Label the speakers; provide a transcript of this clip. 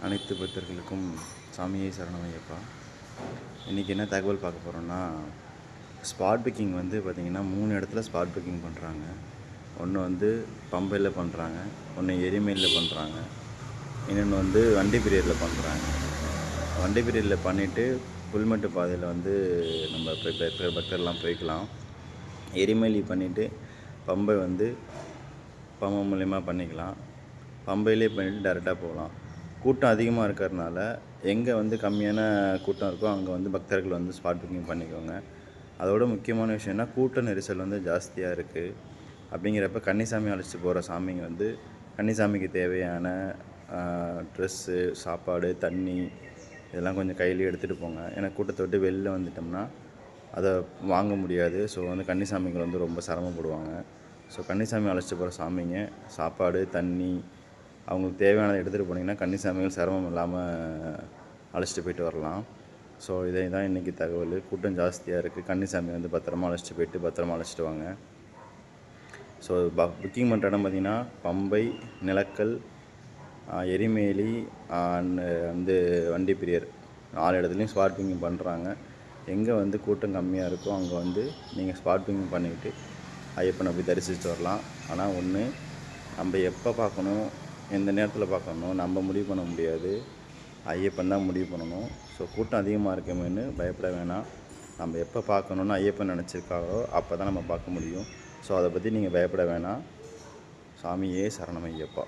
Speaker 1: அனைத்து பக்தர்களுக்கும் சாமியே சரணமையப்பா. இன்றைக்கி என்ன தகவல் பார்க்க போகிறோன்னா, ஸ்பாட் புக்கிங் வந்து பார்த்திங்கன்னா 3 இடத்துல ஸ்பாட் புக்கிங் பண்ணுறாங்க. ஒன்று வந்து பம்பையில் பண்ணுறாங்க, ஒன்று எரிமேலில் பண்ணுறாங்க, இன்னொன்று வந்து வண்டி பீரியடில் பண்ணுறாங்க. வண்டி பீரியடில் பண்ணிவிட்டு புல்மட்டு பாதையில் வந்து நம்ம பக்தர்லாம் போய்க்கலாம். எரிமேலி பண்ணிவிட்டு பம்பை வந்து பம்பை மூலயமா பண்ணிக்கலாம். பம்பையிலே பண்ணிவிட்டு டேரெக்டாக போகலாம். கூட்டம் அதிகமாக இருக்கிறதுனால எங்கே வந்து கம்மியான கூட்டம் இருக்கோ அங்கே வந்து பக்தர்கள் வந்து ஸ்பாட் புக்கிங் பண்ணிக்கோங்க. அதோட முக்கியமான விஷயம்னா கூட்ட நெரிசல் வந்து ஜாஸ்தியாக இருக்குது. அப்படிங்கிறப்ப கன்னிசாமி அழைச்சிட்டு போகிற சாமிங்க வந்து கன்னிசாமிக்கு தேவையான ட்ரெஸ்ஸு, சாப்பாடு, தண்ணி இதெல்லாம் கொஞ்சம் கையிலே எடுத்துகிட்டு போங்க. ஏன்னா கூட்டத்தை விட்டு வெளில வந்துட்டோம்னா அதை வாங்க முடியாது. ஸோ வந்து கன்னிசாமிகள் வந்து ரொம்ப சிரமப்படுவாங்க. ஸோ கன்னிசாமி அழைச்சிட்டு போகிற சாமிங்க சாப்பாடு, தண்ணி அவங்களுக்கு தேவையானதை எடுத்துகிட்டு போனீங்கன்னா கன்னிசாமிகள் சிரமம் இல்லாமல் அழைச்சிட்டு போயிட்டு வரலாம். ஸோ இதை தான் இன்றைக்கி தகவல். கூட்டம் ஜாஸ்தியாக இருக்குது. கன்னிசாமி வந்து பத்திரமா அழைச்சிட்டு போயிட்டு பத்திரமா அழைச்சிட்டு வாங்க. ஸோ புக்கிங் பண்ணுற இடம் பார்த்திங்கன்னா பம்பை, நிலக்கல், எரிமேலி வந்து வண்டி பிரியர் 4 இடத்துலையும் ஸ்பாட் புக்கிங் பண்ணுறாங்க. எங்கே வந்து கூட்டம் கம்மியாக இருக்கோ அங்கே வந்து நீங்கள் ஸ்பாட் புக்கிங் பண்ணிவிட்டு ஐயப்பனை போய் தரிசிச்சுட்டு வரலாம். ஆனால் ஒன்று, நம்ம எப்போ பார்க்கணும், எந்த நேரத்தில் பார்க்கணும் நம்ம முடிவு பண்ண முடியாது. ஐயப்பன் தான் முடிவு பண்ணணும். ஸோ கூட்டம் அதிகமாக இருக்குமேன்னு பயப்பட வேணாம். நம்ம எப்போ பார்க்கணுன்னு ஐயப்பன் நினச்சிருக்காரோ அப்போ தான் நம்ம பார்க்க முடியும். ஸோ அதை பற்றி நீங்கள் பயப்பட வேணாம். சாமியே சரணம் ஐயப்பா.